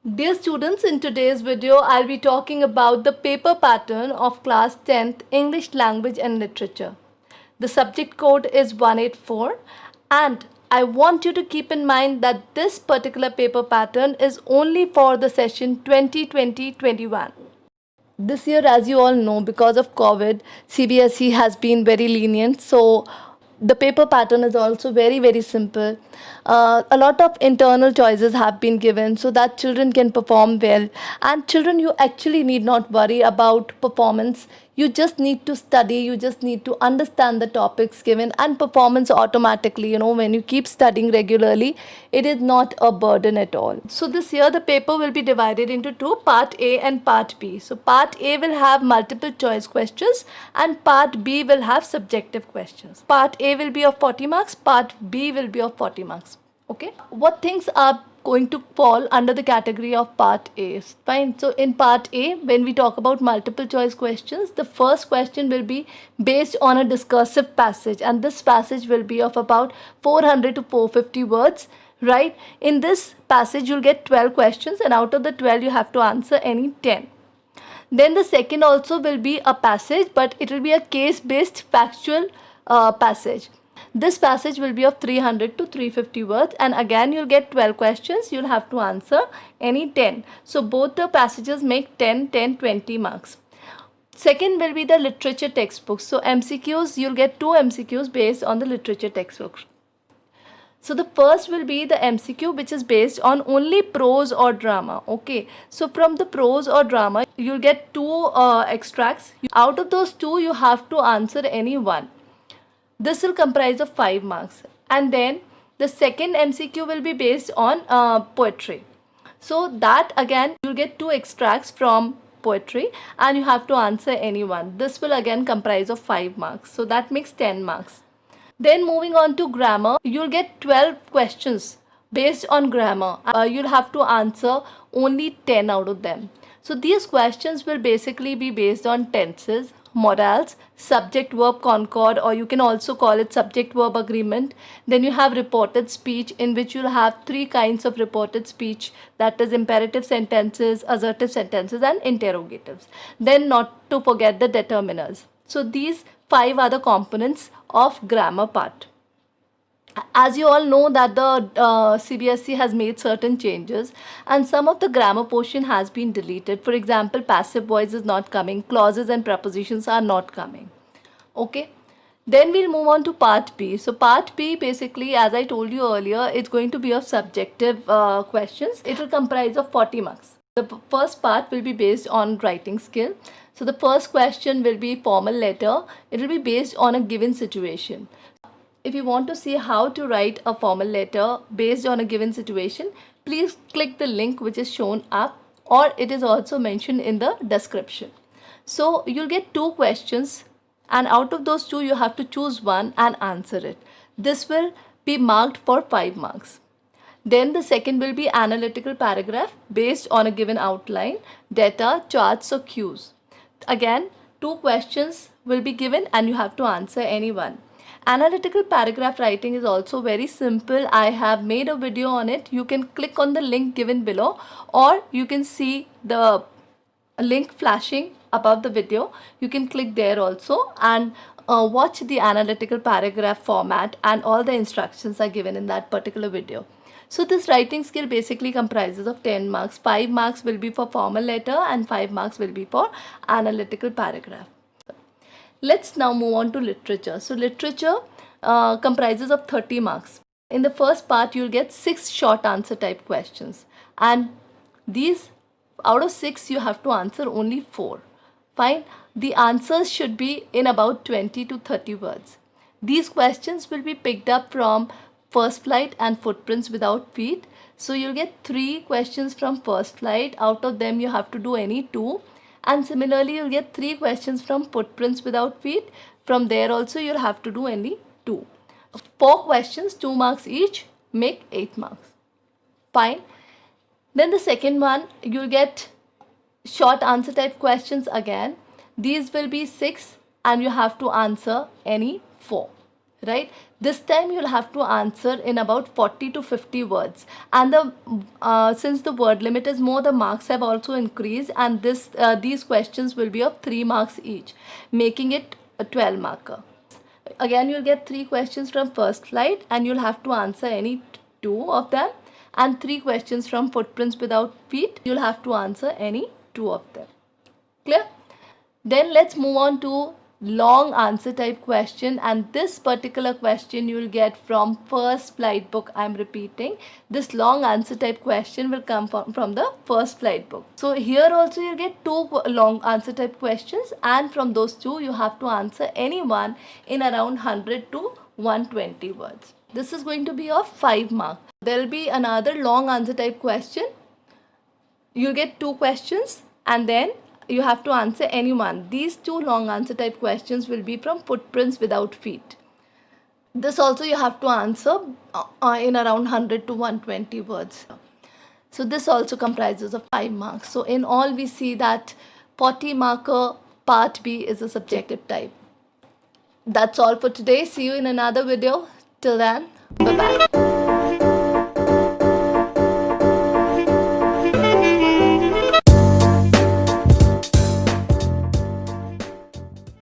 Dear students, in today's video, I'll be talking about the paper pattern of class 10th English Language and Literature. The subject code is 184 and I want you to keep in mind that this particular paper pattern is only for the session 2020-21. This year, as you all know, because of COVID, CBSE has been very lenient. So the paper pattern is also very simple. A lot of internal choices have been given so that children can perform well. And children, you actually need not worry about performance. You just need to study, you just need to understand the topics given, and performance automatically, when you keep studying regularly, it is not a burden at all. So this year the paper will be divided into two, part A and part B. So part A will have multiple choice questions and part B will have subjective questions. Part A will be of 40 marks, part B will be of 40 marks. Okay, what things are going to fall under the category of part A? Fine. So in part A, when we talk about multiple choice questions, the first question will be based on a discursive passage, and this passage will be of about 400 to 450 words, right? In this passage you'll get 12 questions, and out of the 12 you have to answer any 10. Then the second also will be a passage, but it will be a case based factual passage. This passage will be of 300 to 350 words, and again you'll get 12 questions. You'll have to answer any 10. So both the passages make 10, 10, 20 marks. Second will be the literature textbooks. So MCQs, you'll get 2 MCQs based on the literature textbooks. So the first will be the MCQ, which is based on only prose or drama. Okay, so from the prose or drama you'll get 2 extracts. Out of those 2 you have to answer any one. This will comprise of 5 marks. And then the second MCQ will be based on poetry. So that again you'll get 2 extracts from poetry and you have to answer any one. This will again comprise of 5 marks. So that makes 10 marks. Then moving on to grammar, you'll get 12 questions based on grammar. You'll have to answer only 10 out of them. So these questions will basically be based on tenses, modals, subject verb concord, or you can also call it subject verb agreement. Then you have reported speech, in which you'll have 3 kinds of reported speech, that is imperative sentences, assertive sentences, and interrogatives. Then not to forget the determiners. So these 5 are the components of grammar part. As you all know that the CBSE has made certain changes and some of the grammar portion has been deleted. For example, passive voice is not coming, clauses and prepositions are not coming. Okay, then we'll move on to part B. So part B, basically, as I told you earlier, it's going to be of subjective questions. It will comprise of 40 marks. The first part will be based on writing skill. So the first question will be formal letter. It will be based on a given situation. If you want to see how to write a formal letter based on a given situation, please click the link which is shown up, or it is also mentioned in the description. So you'll get 2 questions, and out of those 2 you have to choose one and answer it. This will be marked for 5 marks. Then the second will be analytical paragraph based on a given outline, data, charts or cues. Again, 2 questions will be given and you have to answer any one. Analytical paragraph writing is also very simple. I have made a video on it. You can click on the link given below, or you can see the link flashing above the video. You can click there also and watch the analytical paragraph format, and all the instructions are given in that particular video. So this writing skill basically comprises of 10 marks. 5 marks will be for formal letter and 5 marks will be for analytical paragraph. Let's now move on to literature. So literature comprises of 30 marks. In the first part, you'll get 6 short answer type questions, and these, out of 6 you have to answer only 4. Fine. The answers should be in about 20 to 30 words. These questions will be picked up from First Flight and Footprints Without Feet. So you'll get 3 questions from First Flight. Out of them you have to do any 2. And similarly, you'll get 3 questions from Footprints Without Feet. From there also you'll have to do only 2. 4 questions, 2 marks each, make 8 marks. Fine. Then the second one, you'll get short answer type questions again. These will be 6 and you have to answer any 4. right? This time you'll have to answer in about 40 to 50 words, and since the word limit is more, the marks have also increased, and these questions will be of 3 marks each, making it a 12 marker. Again, you'll get 3 questions from first flight, and you'll have to answer any 2 of them, and 3 questions from footprints without feet. You'll have to answer any 2 of them. Clear? Then let's move on to long answer type question, and this particular question you will get from first flight book. I'm repeating, this long answer type question will come from the first flight book. So here also you get 2 long answer type questions, and from those 2 you have to answer any one in around 100 to 120 words. This is going to be of 5 marks. There will be another long answer type question. You'll get 2 questions, and then you have to answer any one. These 2 long answer type questions will be from footprints without feet. This also you have to answer in around 100 to 120 words. So this also comprises of 5 marks. So in all, we see that 40 marker part B is a subjective type. That's all for today. See you in another video. Till then, bye bye.